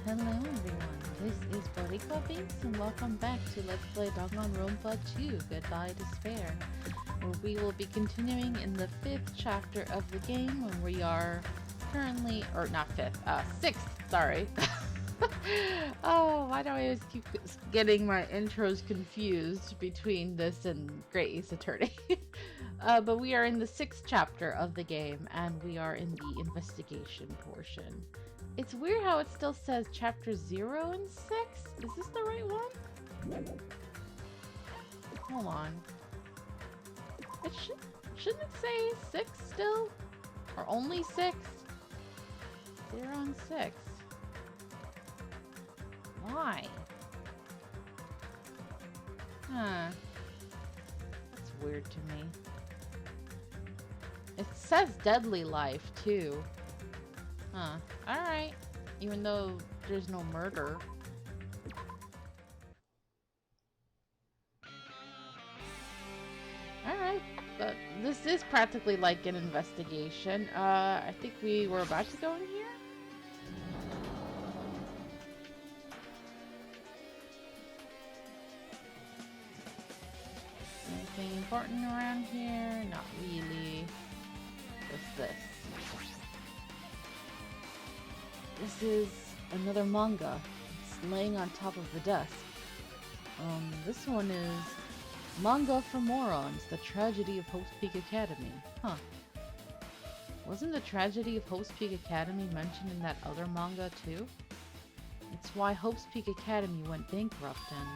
Hello everyone, this is Boricua Binks and welcome back to Let's Play Danganronpa 2, Goodbye Despair, where we will be continuing in the 5th chapter of the game when we are currently, or not 5th, 6th, sorry. Oh, why do I always keep getting my intros confused between this and Great Ace Attorney? But we are in the 6th chapter of the game and we are in the investigation portion. It's weird how it still says chapter 0 and 6. Is this the right one? Hold on. It shouldn't it say 6 still? Or only 6? 0 and 6. Why? Huh. That's weird to me. It says deadly life too. Huh. Alright. Even though there's no murder. Alright. But this is practically like an investigation. I think we were about to go in here? Anything important around here? Not really. What's this? This is another manga. It's laying on top of the desk. This one is Manga for Morons, The Tragedy of Hope's Peak Academy. Huh. Wasn't the tragedy of Hope's Peak Academy mentioned in that other manga too? It's why Hope's Peak Academy went bankrupt and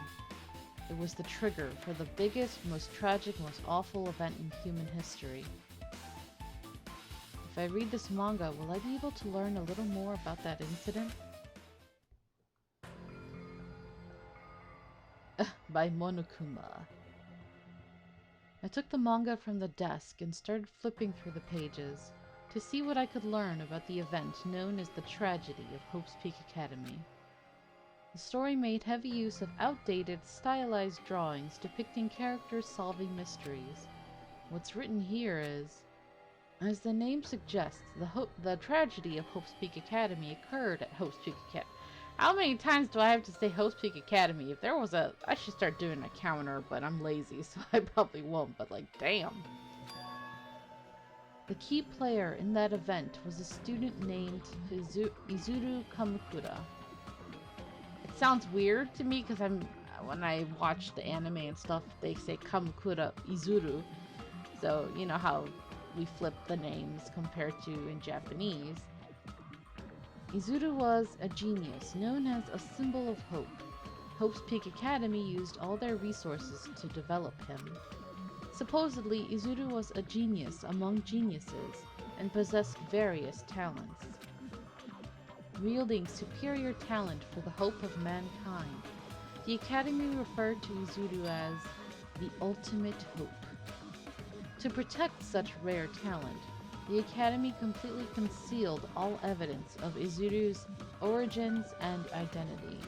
it was the trigger for the biggest, most tragic, most awful event in human history. If I read this manga, will I be able to learn a little more about that incident? By Monokuma. I took the manga from the desk and started flipping through the pages to see what I could learn about the event known as the tragedy of Hope's Peak Academy. The story made heavy use of outdated, stylized drawings depicting characters solving mysteries. What's written here is, as the name suggests, the tragedy of Hope's Peak Academy occurred at Hope's Peak Academy. How many times do I have to say Hope's Peak Academy? If there was I should start doing a counter, but I'm lazy, so I probably won't, but like, damn. The key player in that event was a student named Izuru Kamakura. It sounds weird to me because when I watch the anime and stuff, they say Kamakura Izuru. So, you know how we flip the names compared to in Japanese. Izuru was a genius, known as a symbol of hope. Hope's Peak Academy used all their resources to develop him. Supposedly, Izuru was a genius among geniuses and possessed various talents. Wielding superior talent for the hope of mankind, the Academy referred to Izuru as the ultimate hope. To protect such rare talent, the Academy completely concealed all evidence of Izuru's origins and identity.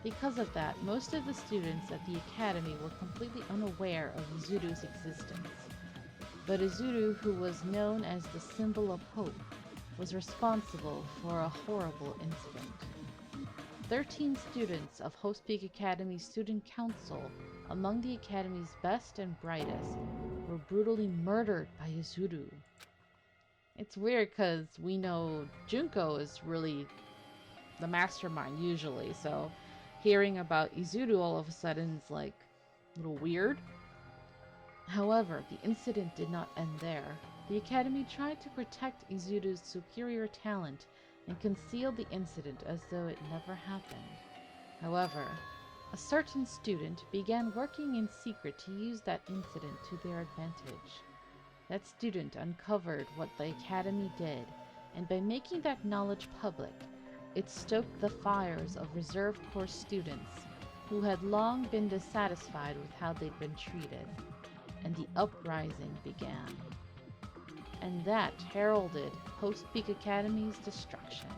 Because of that, most of the students at the Academy were completely unaware of Izuru's existence. But Izuru, who was known as the symbol of hope, was responsible for a horrible incident. 13 students of Hope's Peak Academy's Student Council, among the Academy's best and brightest, were brutally murdered by Izuru. It's weird because we know Junko is really the mastermind usually, so hearing about Izuru all of a sudden is like a little weird. However, the incident did not end there. The Academy tried to protect Izuru's superior talent and conceal the incident as though it never happened. However, a certain student began working in secret to use that incident to their advantage. That student uncovered what the Academy did, and by making that knowledge public, it stoked the fires of reserve corps students who had long been dissatisfied with how they'd been treated, and the uprising began. And that heralded Hope's Peak Academy's destruction.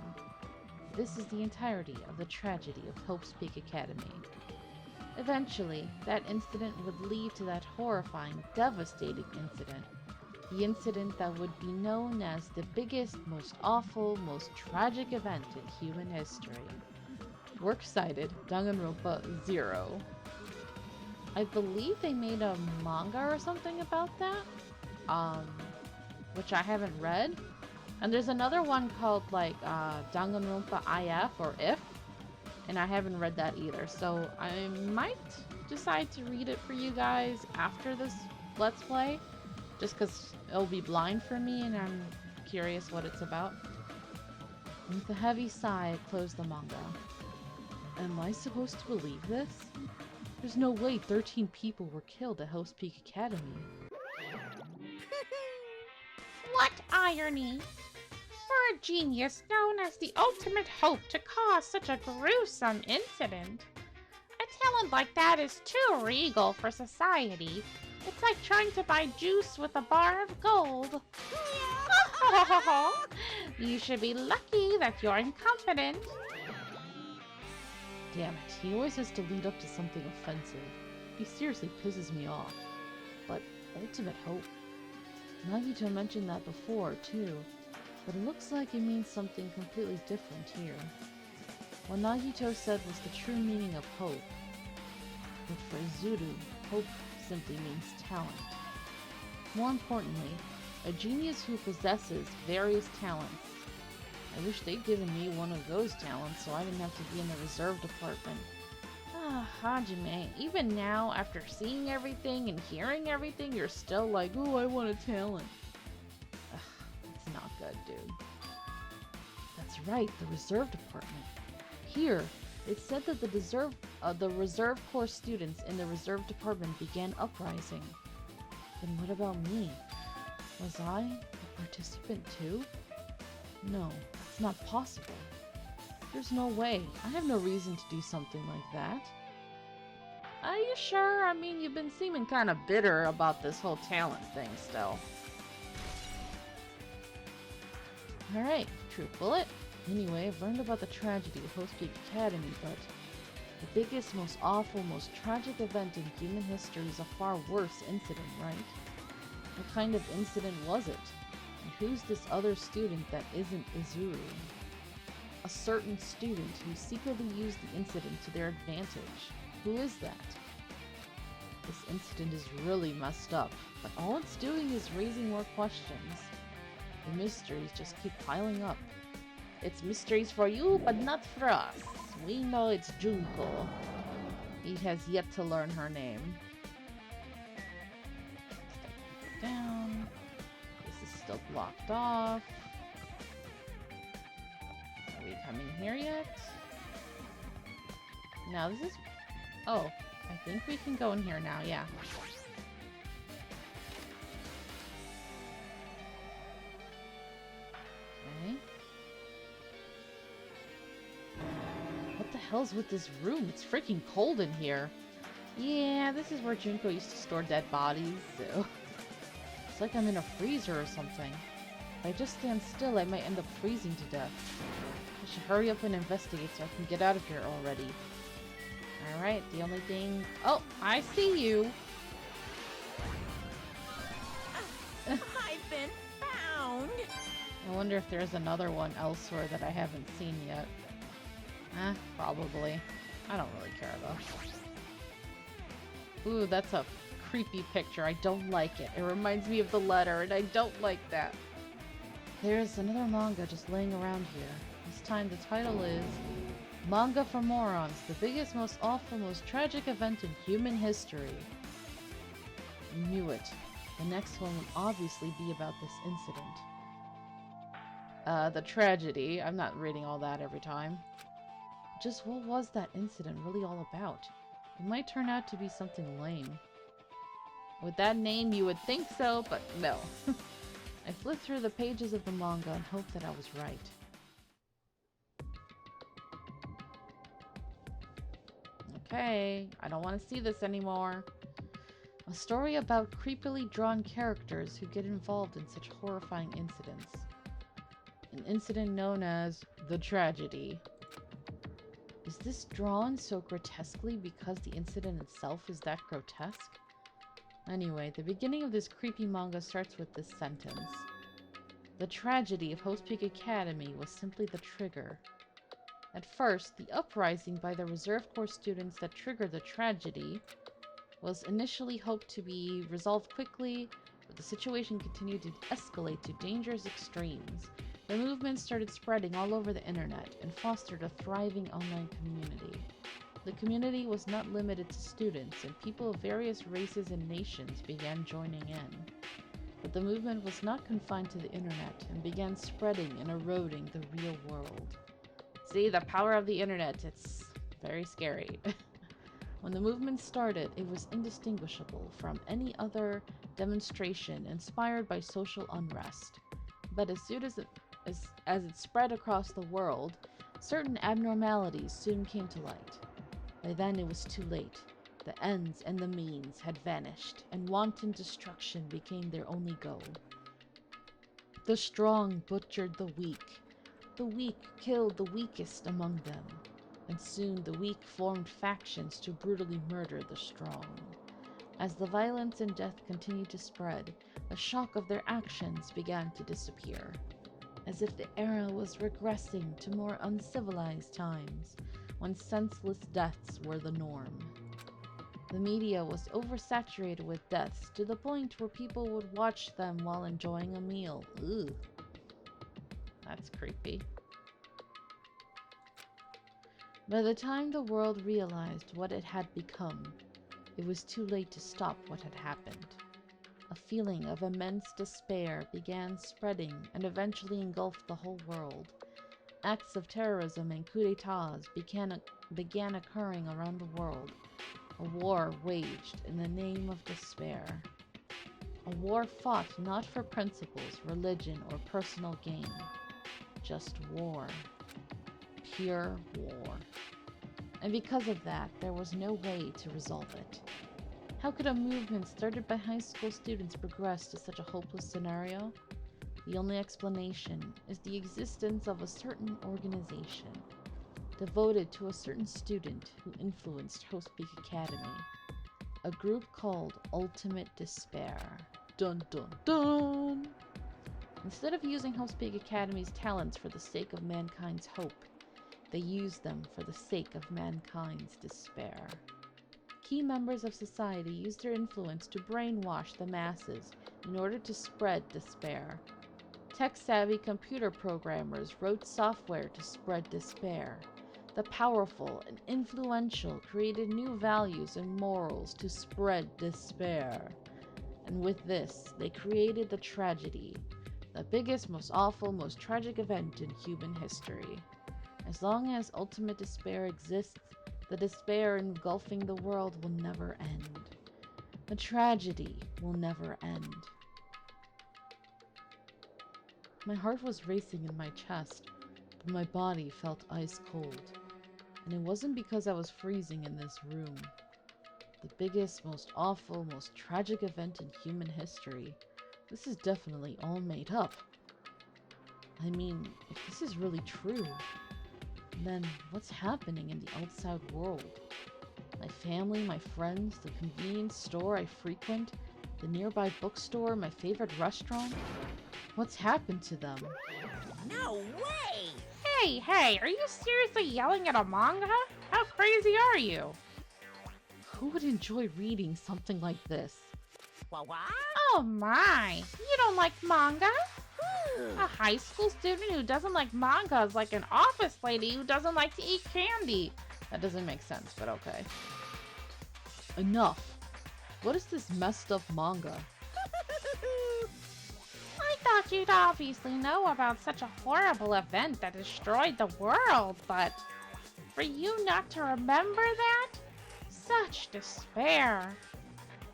This is the entirety of the tragedy of Hope's Peak Academy. Eventually, that incident would lead to that horrifying, devastating incident The incident that would be known as the biggest, most awful, most tragic event in human history. Works cited, Danganronpa 0. I believe they made a manga or something about that, which I haven't read. And there's another one called like Danganronpa IF or IF, and I haven't read that either. So I might decide to read it for you guys after this Let's Play, just because it'll be blind for me and I'm curious what it's about. And with a heavy sigh, I closed the manga. Am I supposed to believe this? There's no way 13 people were killed at Host Peak Academy. What irony! For a genius known as the ultimate hope to cause such a gruesome incident. A talent like that is too regal for society. It's like trying to buy juice with a bar of gold. You should be lucky that you're incompetent. Damn it, he always has to lead up to something offensive. He seriously pisses me off. But ultimate hope? Nagito mentioned that before, too. But it looks like it means something completely different here. What Nagito said was the true meaning of hope. But for Izuru, hope simply means talent. More importantly, a genius who possesses various talents. I wish they'd given me one of those talents so I didn't have to be in the reserve department. Ah, Hajime, even now, after seeing everything and hearing everything, you're still like, oh, I want a talent. Ugh, it's not good, dude. That's right, the reserve department. Here, it said that the reserve corps students in the reserve department began uprising. Then what about me? Was I a participant too? No, it's not possible. There's no way. I have no reason to do something like that. Are you sure? I mean, you've been seeming kind of bitter about this whole talent thing still. Alright, true bullet. Anyway, I've learned about the tragedy of Host Peak Academy, but the biggest, most awful, most tragic event in human history is a far worse incident, right? What kind of incident was it? And who's this other student that isn't Izuru? A certain student who secretly used the incident to their advantage. Who is that? This incident is really messed up, but all it's doing is raising more questions. The mysteries just keep piling up. It's mysteries for you, but not for us. We know it's Junko. He has yet to learn her name. Down. This is still blocked off. Are we coming here yet? No, this is... Oh, I think we can go in here now, yeah. Okay. What the hell's with this room? It's freaking cold in here. Yeah, this is where Junko used to store dead bodies, so... It's like I'm in a freezer or something. If I just stand still, I might end up freezing to death. I should hurry up and investigate so I can get out of here already. Alright, the only thing... Oh, I see you! I've been found! I wonder if there's another one elsewhere that I haven't seen yet. Probably. I don't really care though. Ooh, that's a creepy picture. I don't like it. It reminds me of the letter, and I don't like that. There's another manga just laying around here. This time the title is Manga for Morons, the biggest, most awful, most tragic event in human history. Knew it. The next one would obviously be about this incident. The tragedy. I'm not reading all that every time. Just what was that incident really all about? It might turn out to be something lame. With that name, you would think so, but no. I flipped through the pages of the manga and hoped that I was right. Okay, I don't want to see this anymore. A story about creepily drawn characters who get involved in such horrifying incidents. An incident known as the tragedy. Is this drawn so grotesquely because the incident itself is that grotesque? Anyway, the beginning of this creepy manga starts with this sentence. The tragedy of Host Peak Academy was simply the trigger. At first, the uprising by the Reserve Corps students that triggered the tragedy was initially hoped to be resolved quickly, but the situation continued to escalate to dangerous extremes. The movement started spreading all over the internet and fostered a thriving online community. The community was not limited to students, and people of various races and nations began joining in. But the movement was not confined to the internet and began spreading and eroding the real world. See, the power of the internet, it's very scary. When the movement started, it was indistinguishable from any other demonstration inspired by social unrest. But as soon as it spread across the world, certain abnormalities soon came to light. By then it was too late. The ends and the means had vanished, and wanton destruction became their only goal. The strong butchered the weak. The weak killed the weakest among them, and soon the weak formed factions to brutally murder the strong. As the violence and death continued to spread, the shock of their actions began to disappear, as if the era was regressing to more uncivilized times, when senseless deaths were the norm. The media was oversaturated with deaths to the point where people would watch them while enjoying a meal. Ooh. That's creepy. By the time the world realized what it had become, it was too late to stop what had happened. A feeling of immense despair began spreading and eventually engulfed the whole world. Acts of terrorism and coups d'etats began occurring around the world. A war waged in the name of despair. A war fought not for principles, religion, or personal gain. Just war. Pure war. And because of that, there was no way to resolve it. How could a movement started by high school students progress to such a hopeless scenario? The only explanation is the existence of a certain organization devoted to a certain student who influenced Host Peak Academy. A group called Ultimate Despair. Dun dun dun! Instead of using Host Peak Academy's talents for the sake of mankind's hope, they used them for the sake of mankind's despair. Key members of society used their influence to brainwash the masses in order to spread despair. Tech-savvy computer programmers wrote software to spread despair. The powerful and influential created new values and morals to spread despair. And with this, they created the tragedy, the biggest, most awful, most tragic event in human history. As long as ultimate despair exists, the despair engulfing the world will never end. The tragedy will never end. My heart was racing in my chest, but my body felt ice cold. And it wasn't because I was freezing in this room. The biggest, most awful, most tragic event in human history. This is definitely all made up. I mean, if this is really true, then what's happening in the outside world? My family, my friends, the convenience store I frequent, the nearby bookstore, my favorite restaurant? What's happened to them? No way! Hey, are you seriously yelling at a manga? How crazy are you? Who would enjoy reading something like this? What? Oh my, you don't like manga? A high school student who doesn't like manga is like an office lady who doesn't like to eat candy. That doesn't make sense, but okay. Enough. What is this messed up manga? I thought you'd obviously know about such a horrible event that destroyed the world, but for you not to remember that? Such despair.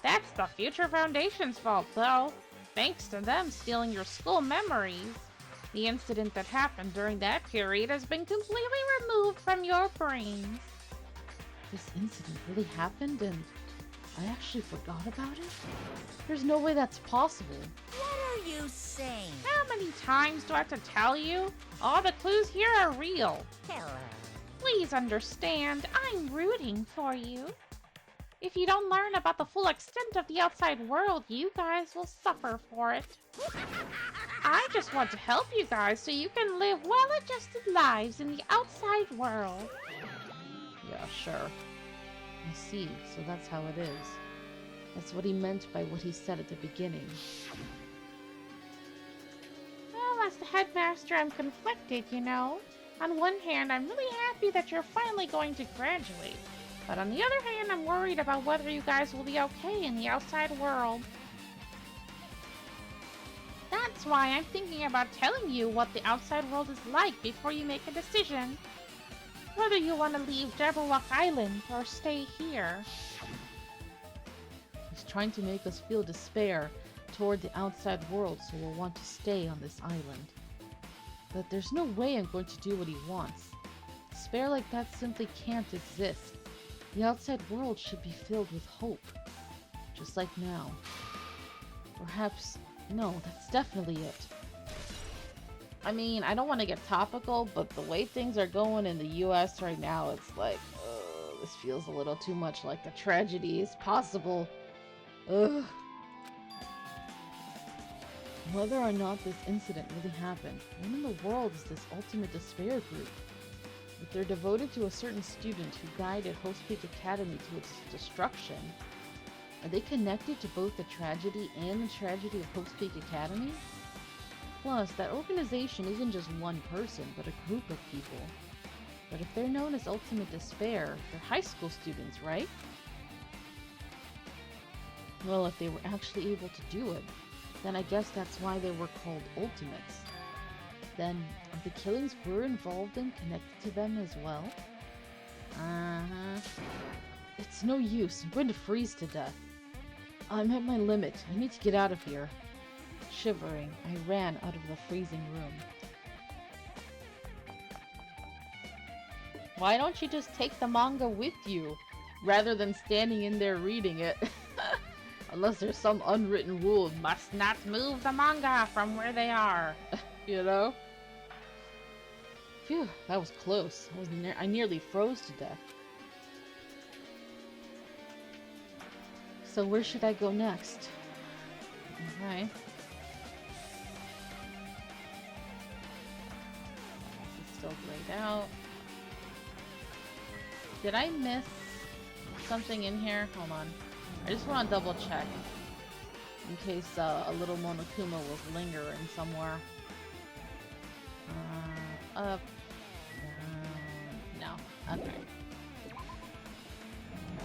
That's the Future Foundation's fault, though. Thanks to them stealing your school memories. The incident that happened during that period has been completely removed from your brains. This incident really happened and I actually forgot about it? There's no way that's possible. What are you saying? How many times do I have to tell you? All the clues here are real. Hello. Please understand, I'm rooting for you. If you don't learn about the full extent of the outside world, you guys will suffer for it. I just want to help you guys so you can live well-adjusted lives in the outside world. Yeah, sure. I see, so that's how it is. That's what he meant by what he said at the beginning. Well, as the headmaster, I'm conflicted, you know. On one hand, I'm really happy that you're finally going to graduate. But on the other hand, I'm worried about whether you guys will be okay in the outside world. That's why I'm thinking about telling you what the outside world is like before you make a decision. Whether you want to leave Jabberwock Island or stay here. He's trying to make us feel despair toward the outside world, so we'll want to stay on this island. But there's no way I'm going to do what he wants. Despair like that simply can't exist. The outside world should be filled with hope. Just like now. Perhaps... no, that's definitely it. I mean, I don't want to get topical, but the way things are going in the US right now, it's like, this feels a little too much like the tragedy is possible. Ugh. Whether or not this incident really happened, when in the world is this ultimate despair group? If they're devoted to a certain student who guided Host Peak Academy to its destruction, are they connected to both the tragedy and the tragedy of Host Peak Academy? Plus, that organization isn't just one person, but a group of people. But if they're known as Ultimate Despair, they're high school students, right? Well, if they were actually able to do it, then I guess that's why they were called Ultimates. Then, if the killings were involved in connected to them as well? It's no use, I'm going to freeze to death. I'm at my limit, I need to get out of here. Shivering, I ran out of the freezing room. Why don't you just take the manga with you, rather than standing in there reading it? Unless there's some unwritten rule, must not move the manga from where they are. You know? Phew, that was close. I nearly froze to death. So where should I go next? Okay. It's still grayed out. Did I miss something in here? Hold on. I just want to double check. In case a little Monokuma was lingering somewhere. Up. No. Okay.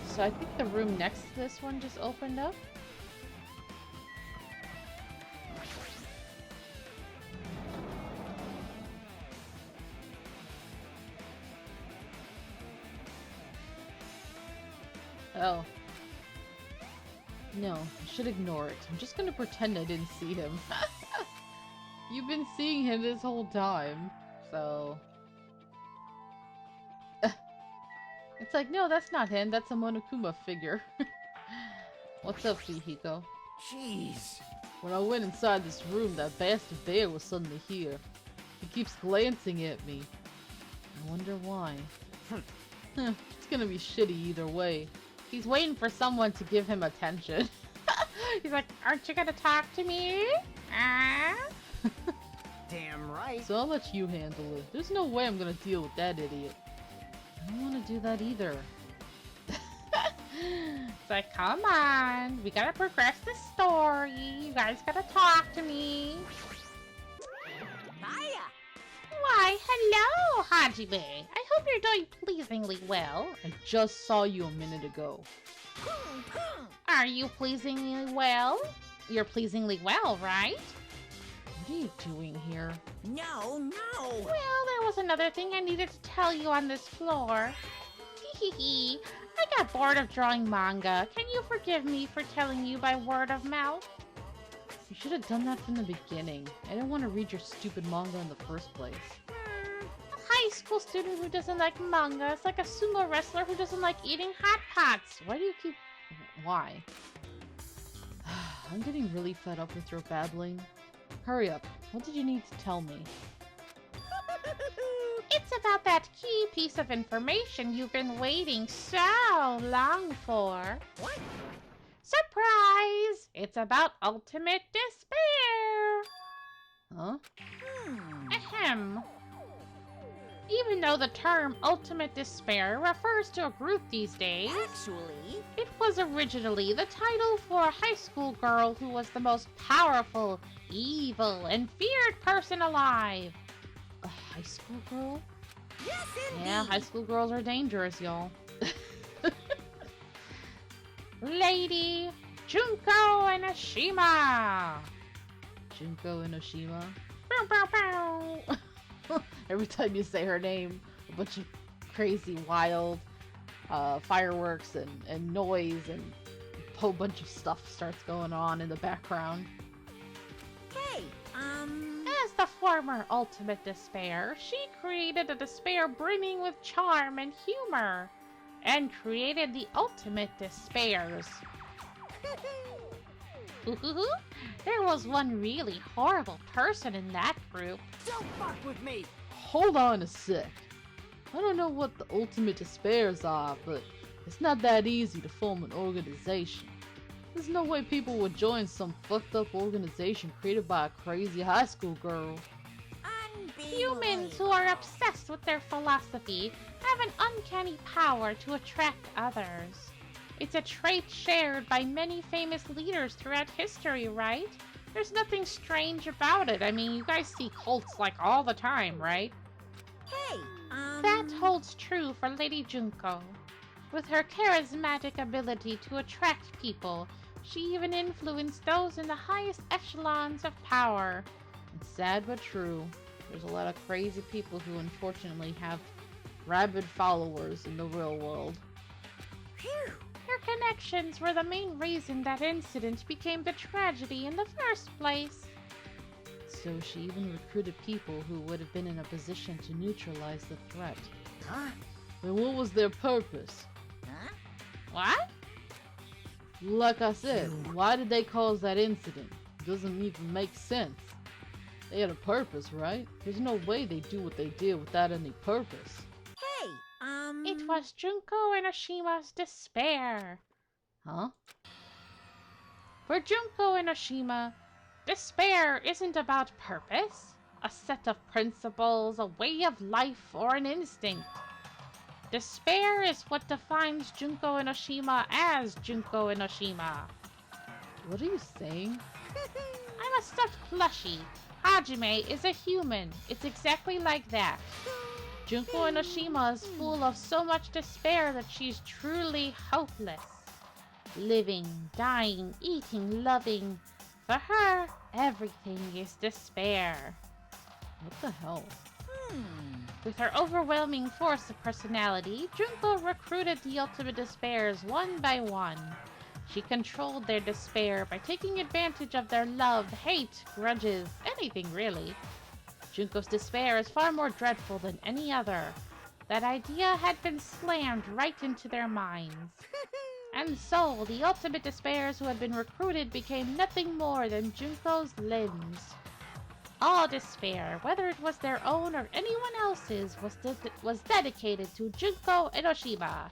So I think the room next to this one just opened up. Oh. No, I should ignore it. I'm just gonna pretend I didn't see him. You've been seeing him this whole time, so... It's like, no, that's not him. That's a Monokuma figure. What's up, Fihiko? Jeez. When I went inside this room, that bastard bear was suddenly here. He keeps glancing at me. I wonder why. It's gonna be shitty either way. He's waiting for someone to give him attention. He's like, aren't you gonna talk to me? Damn right. So I'll let you handle it. There's no way I'm gonna deal with that idiot. I don't want to do that either. It's like, come on. We gotta progress the story. You guys gotta talk to me. Maya. Why, hello, Hajime. I hope you're doing pleasingly well. I just saw you a minute ago. Are you pleasingly well? You're pleasingly well, right? What are you doing here? No, no. Well, there was another thing I needed to tell you on this floor. Hehehe. I got bored of drawing manga. Can you forgive me for telling you by word of mouth? You should have done that from the beginning. I didn't want to read your stupid manga in the first place. A high school student who doesn't like manga is like a sumo wrestler who doesn't like eating hot pots. Why do you keep... Why? I'm getting really fed up with your babbling. Hurry up. What did you need to tell me? It's about that key piece of information you've been waiting so long for. What? Surprise! It's about ultimate despair. Huh? Ahem. Even though the term ultimate despair refers to a group these days, Actually, it was originally the title for a high school girl who was the most powerful, evil, and feared person alive. A high school girl? yes, indeed. Yeah, high school girls are dangerous, y'all. Lady Junko Enoshima. Junko Enoshima. Bow, bow, bow. Every time you say her name, a bunch of crazy, wild fireworks and noise and a whole bunch of stuff starts going on in the background. Hey, As the former ultimate despair, she created a despair brimming with charm and humor, and created the ultimate despairs. There was one really horrible person in that group. don't fuck with me. Hold on a sec. I don't know what the ultimate despairs are, but it's not that easy to form an organization. There's no way people would join some fucked up organization created by a crazy high school girl. Humans who are obsessed with their philosophy have an uncanny power to attract others. It's a trait shared by many famous leaders throughout history, right? There's nothing strange about it. I mean, you guys see cults like all the time, right? Hey, That holds true for Lady Junko. With her charismatic ability to attract people, she even influenced those in the highest echelons of power. It's sad but true. There's a lot of crazy people who unfortunately have rabid followers in the real world. Phew. Her connections were the main reason that incident became the tragedy in the first place. So she even recruited people who would have been in a position to neutralize the threat. Huh? And what was their purpose? Huh? What? Like I said, why did they cause that incident? Doesn't even make sense. They had a purpose, right? There's no way they do what they did without any purpose. Hey, It was Junko Enoshima's despair. Huh? For Junko Enoshima, despair isn't about purpose, a set of principles, a way of life, or an instinct. Despair is what defines Junko Enoshima as Junko Enoshima. What are you saying? I'm a stuffed plushie. Hajime is a human. It's exactly like that. Junko Enoshima is full of so much despair that she's truly hopeless. Living, dying, eating, loving. For her, everything is despair. What the hell? With her overwhelming force of personality, Junko recruited the ultimate despairs one by one. She controlled their despair by taking advantage of their love, hate, grudges, anything really. Junko's despair is far more dreadful than any other. That idea had been slammed right into their minds. And so, the ultimate despairs who had been recruited became nothing more than Junko's limbs. All despair, whether it was their own or anyone else's, was dedicated to Junko Enoshima.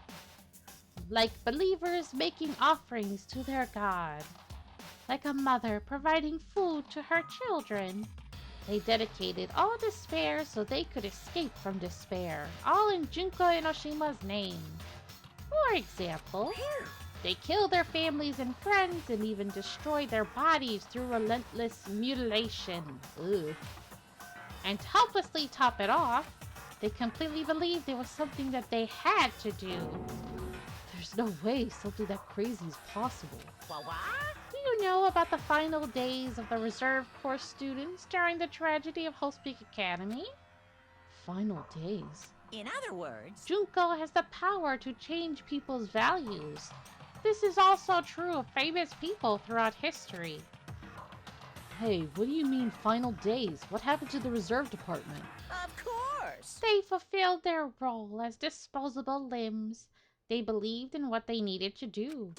Like believers making offerings to their god. Like a mother providing food to her children. They dedicated all despair so they could escape from despair, all in Junko Enoshima's name. For example, they killed their families and friends and even destroyed their bodies through relentless mutilation. Ugh. And to helplessly top it off, they completely believed it was something that they had to do. There's no way something that crazy is possible. What? Do you know about the final days of the reserve course students during the tragedy of Whole Peak Academy? Final days. In other words, Junko has the power to change people's values. This is also true of famous people throughout history. Hey, what do you mean final days? What happened to the reserve department? of course. They fulfilled their role as disposable limbs. They believed in what they needed to do.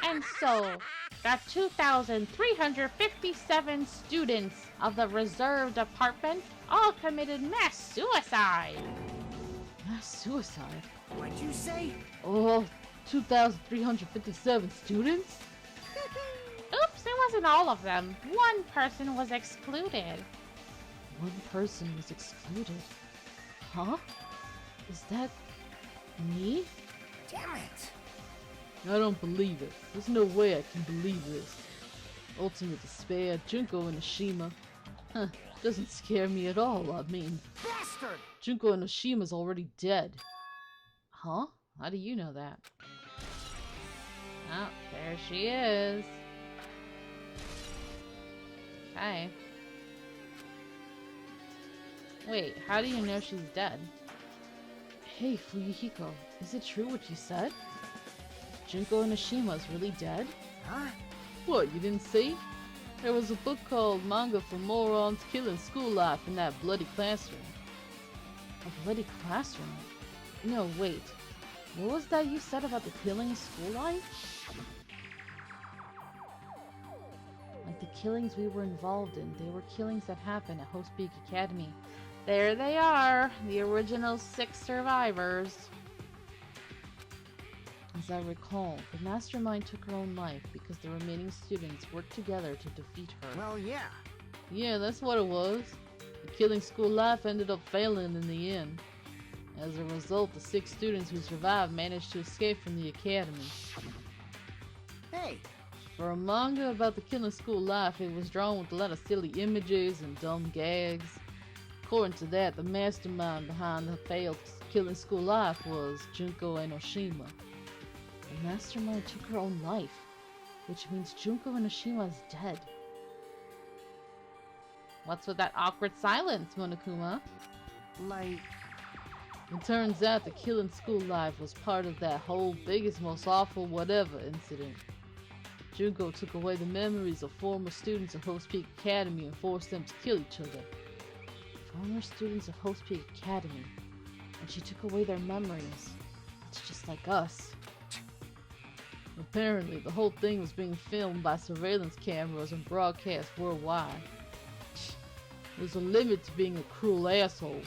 And so, the 2,357 students of the reserve department all committed mass suicide. Mass suicide? What'd you say? Oh, 2,357 students? Oops, it wasn't all of them. One person was excluded. One person was excluded. Huh? Is that me? Damn it! I don't believe it. There's no way I can believe this. Ultimate Despair, Junko Enoshima. Huh, doesn't scare me at all, I mean. Bastard! Junko Enoshima's already dead. Huh? How do you know that? Oh, there she is. Okay. Wait, how do you know she's dead? Hey, Fuyuhiko, is it true what you said? Junko Enoshima is really dead? Huh? What, you didn't see? There was a book called Manga for Morons Killing School Life in that bloody classroom. A bloody classroom? No, wait. What was that you said about the killing school life? Like the killings we were involved in, they were killings that happened at Host Peak Academy. There they are, the original 6 survivors. As I recall, the mastermind took her own life because the remaining students worked together to defeat her. Well, yeah. Yeah, that's what it was. The killing school life ended up failing in the end. As a result, the 6 students who survived managed to escape from the academy. Hey, For a manga about the killing school life, it was drawn with a lot of silly images and dumb gags. According to that, the mastermind behind the failed killing school life was Junko Enoshima. The mastermind took her own life, which means Junko Enoshima is dead. What's with that awkward silence, Monokuma? like, It turns out the killing school life was part of that whole biggest, most awful whatever incident. Junko took away the memories of former students of Host Peak Academy and forced them to kill each other. Former students of Host Peak Academy. And she took away their memories. It's just like us. Apparently, the whole thing was being filmed by surveillance cameras and broadcast worldwide. There's a limit to being a cruel asshole.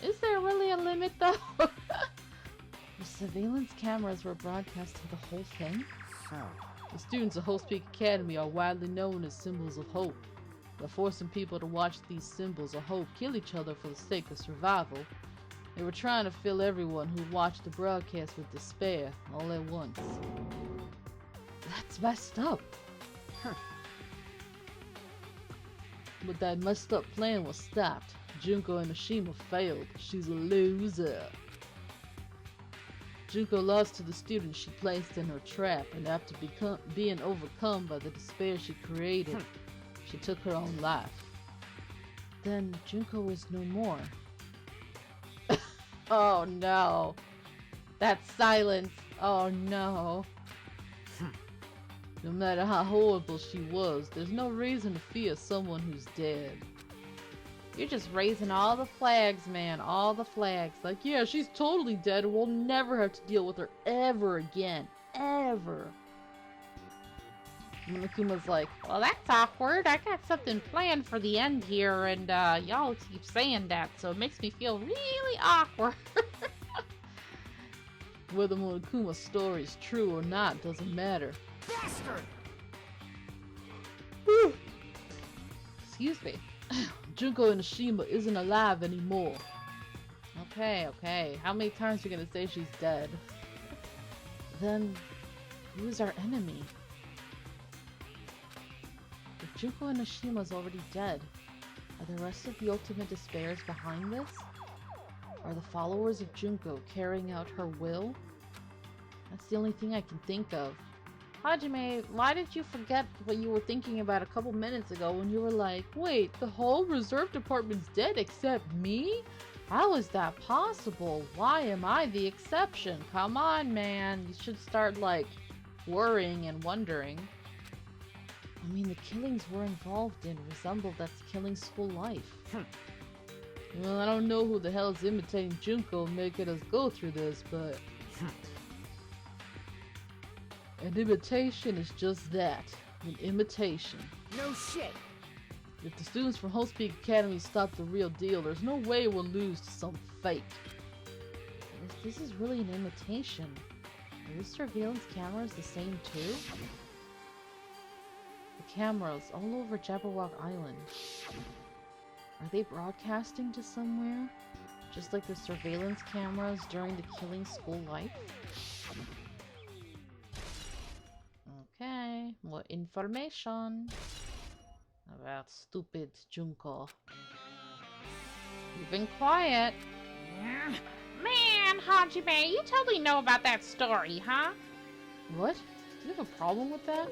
Is there really a limit, though? The surveillance cameras were broadcast to the whole thing? so. The students of Host Peak Academy are widely known as symbols of hope. By forcing people to watch these symbols of hope kill each other for the sake of survival, they were trying to fill everyone who watched the broadcast with despair all at once. That's messed up. Huh. But that messed up plan was stopped. Junko Enoshima failed. She's a loser. Junko lost to the student she placed in her trap, and after being overcome by the despair she created, she took her own life. Then Junko is no more. Oh no. That silence. Oh no. No matter how horrible she was, there's no reason to fear someone who's dead. You're just raising all the flags, man. All the flags. Like, yeah, she's totally dead and we'll never have to deal with her ever again. Ever. Monokuma's like, Well, that's awkward. I got something planned for the end here, and y'all keep saying that, so it makes me feel really awkward. whether Monokuma's story is true or not doesn't matter. Bastard! Excuse me. Junko Enoshima isn't alive anymore. Okay, okay. How many times are you gonna say she's dead? Then, who's our enemy? If Junko Enoshima's already dead, are the rest of the Ultimate Despairs behind this? Are the followers of Junko carrying out her will? That's the only thing I can think of. Hajime, why did you forget what you were thinking about a couple minutes ago when you were like, Wait, the whole reserve department's dead except me? how is that possible? Why am I the exception? Come on, man. You should start, like, worrying and wondering. I mean, the killings we're involved in resemble that killing school life. Well, I don't know who the hell is imitating Junko and making us go through this, but... An imitation is just that. An imitation. No shit! If the students from Whole Speak Academy stop the real deal, there's no way we'll lose to some fake. If this is really an imitation, are these surveillance cameras the same too? The cameras all over Jabberwock Island. Are they broadcasting to somewhere? Just like the surveillance cameras during the Killing School Life? Okay, more information about stupid Junko. You've been quiet. Man, Hajime, you totally know about that story, huh? What? Do you have a problem with that?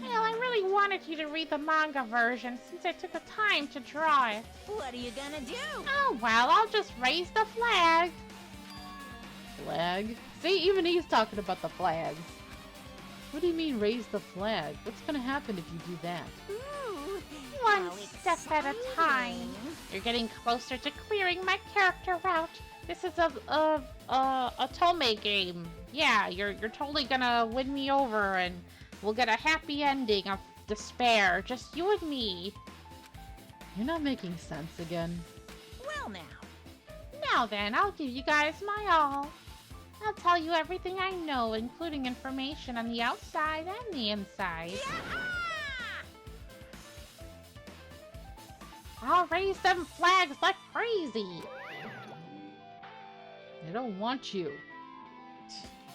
Well, I really wanted you to read the manga version since I took the time to draw it. What are you gonna do? Oh, well, I'll just raise the flag. Flag? See, even he's talking about the flags. What do you mean raise the flag? What's gonna happen if you do that? Ooh, One how step at a time. exciting. You're getting closer to clearing my character route. This is a Tome game. Yeah, you're totally gonna win me over and we'll get a happy ending of despair. Just you and me. You're not making sense again. Well now. Now then, I'll give you guys my all. I'll tell you everything I know, including information on the outside and the inside. I'll raise them flags like crazy. I don't want you.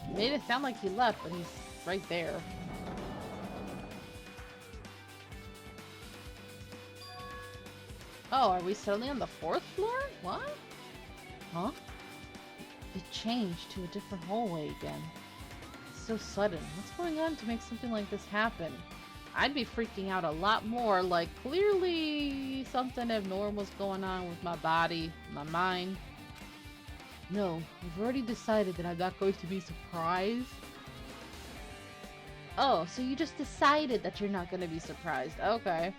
You made it sound like he left, but he's right there. Oh, are we suddenly on the 4th floor? What? Huh? It changed to a different hallway again. It's so sudden. What's going on to make something like this happen? I'd be freaking out a lot more, like clearly something abnormal's going on with my body, my mind. No, we've already decided that I'm not going to be surprised. Oh, so you just decided that you're not going to be surprised. Okay.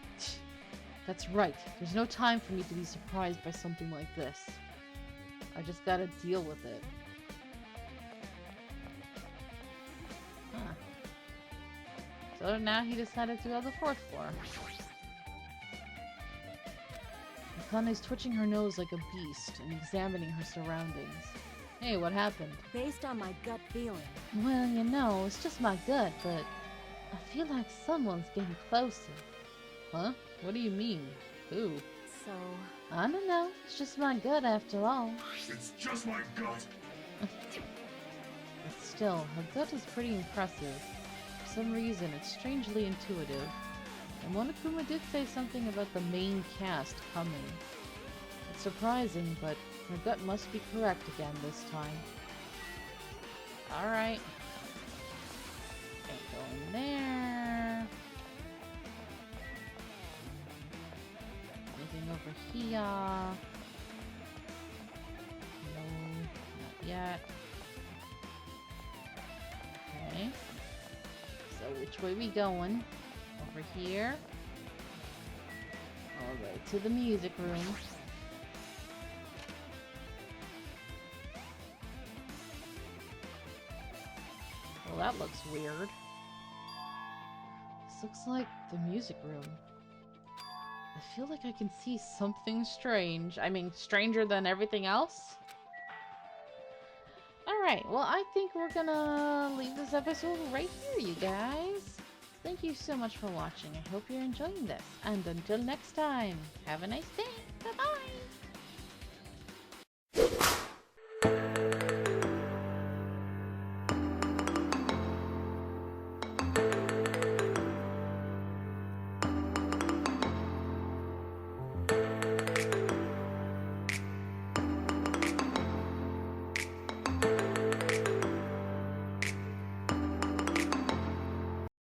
That's right. There's no time for me to be surprised by something like this. I just gotta deal with it. Huh. So now he decided to go to the 4th floor. Akane's twitching her nose like a beast and examining her surroundings. Hey, what happened? Based on my gut feeling. Well, you know, it's just my gut, but I feel like someone's getting closer. Huh? What do you mean? Who? So, I don't know. It's just my gut after all. It's just my gut. But still, her gut is pretty impressive. For some reason, it's strangely intuitive. And Monokuma did say something about the main cast coming. It's surprising, but her gut must be correct again this time. Alright. Can't go in there. Anything over here? No, not yet. Okay. So which way we going? Over here. Alright, to the music room. Well, that looks weird. This looks like the music room. I feel like I can see something strange. I mean, stranger than everything else? Alright, well, I think we're gonna leave this episode right here, you guys. Thank you so much for watching. I hope you're enjoying this. And until next time, have a nice day. Bye-bye!